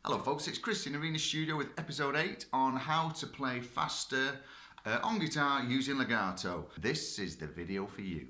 Hello folks, it's Chris in Arena Studio with episode 8 on how to play faster on guitar using legato. This is the video for you.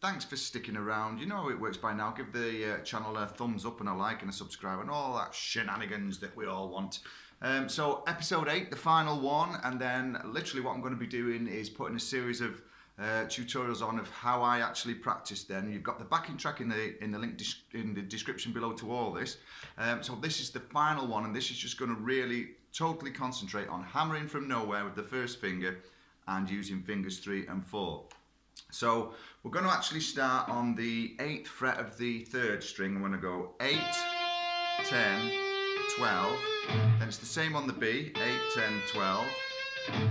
Thanks for sticking around. You know how it works by now. Give the channel a thumbs up and a like and a subscribe and all that shenanigans that we all want. So episode 8, the final one, and then literally what I'm going to be doing is putting a series of tutorials on of how I actually practice then. You've got the backing track in the link in the description below to all this. So this is the final one, and this is just going to really totally concentrate on hammering from nowhere with the first finger and using fingers 3 and 4. So we're going to actually start on the 8th fret of the 3rd string. I'm going to go 8, 10, 12, then it's the same on the B, 8, 10, 12,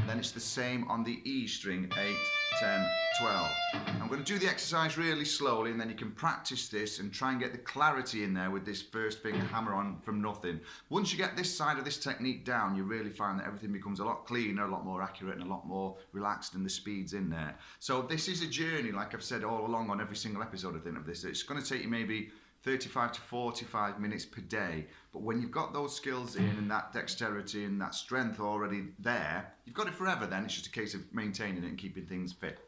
then it's the same on the E string, 8, 10, 12. I'm going to do the exercise really slowly, and then you can practice this and try and get the clarity in there with this first finger hammer on from nothing. Once you get this side of this technique down, you really find that everything becomes a lot cleaner, a lot more accurate and a lot more relaxed, and the speed's in there. So this is a journey, like I've said all along on every single episode I think of this. It's going to take you maybe 35 to 45 minutes per day, but when you've got those skills in and that dexterity and that strength already there, you've got it forever then. It's just a case of maintaining it and keeping things fit.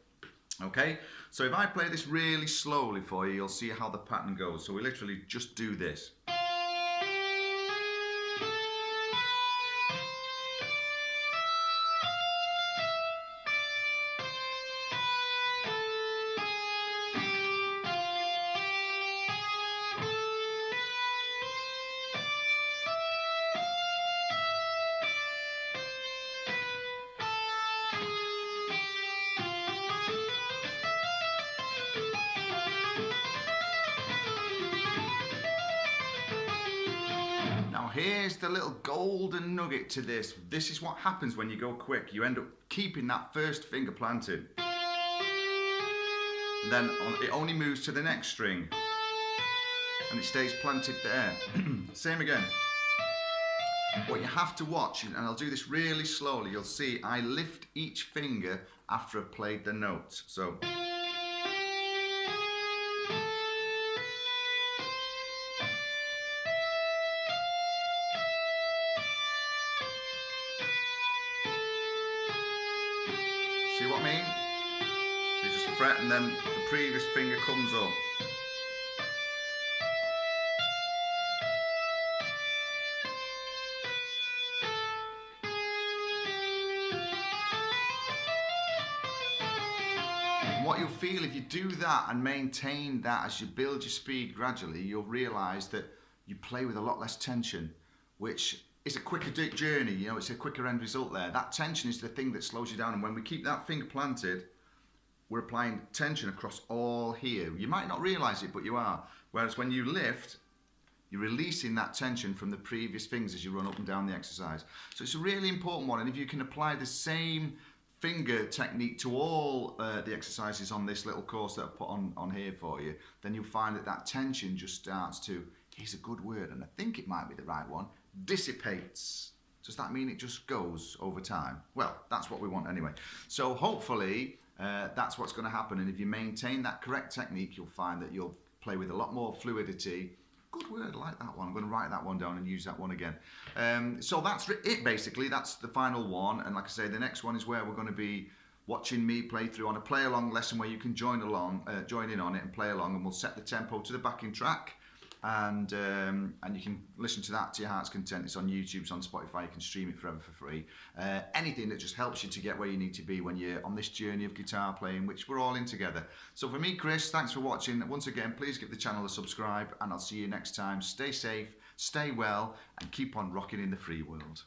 Okay, so if I play this really slowly for you, you'll see how the pattern goes. So we literally just do this. Now here's the little golden nugget to this. This is what happens when you go quick. You end up keeping that first finger planted. And then it only moves to the next string. And it stays planted there. Same again. What you have to watch, and I'll do this really slowly, you'll see I lift each finger after I've played the notes. So. See what I mean? So you just fret and then the previous finger comes up. And what you'll feel if you do that and maintain that as you build your speed gradually, you'll realise that you play with a lot less tension, which it's a quicker journey, you know, it's a quicker end result there. That tension is the thing that slows you down, and when we keep that finger planted, we're applying tension across all here. You might not realise it, but you are. Whereas when you lift, you're releasing that tension from the previous fingers as you run up and down the exercise. So it's a really important one, and if you can apply the same finger technique to all the exercises on this little course that I've put on here for you, then you'll find that that tension just starts to, here's a good word, and I think it might be the right one, dissipates. Does that mean it just goes over time? Well, that's what we want anyway. So hopefully that's what's going to happen, and if you maintain that correct technique, you'll find that you'll play with a lot more fluidity. Good word, I like that one. I'm going to write that one down and use that one again. So that's it basically. That's the final one, and like I say, the next one is where we're going to be watching me play through on a play-along lesson where you can join in on it and play along, and we'll set the tempo to the backing track. And you can listen to that to your heart's content. It's on YouTube, it's on Spotify, you can stream it forever for free. Anything that just helps you to get where you need to be when you're on this journey of guitar playing, which we're all in together. So for me, Chris, thanks for watching. Once again, please give the channel a subscribe, and I'll see you next time. Stay safe, stay well, and keep on rocking in the free world.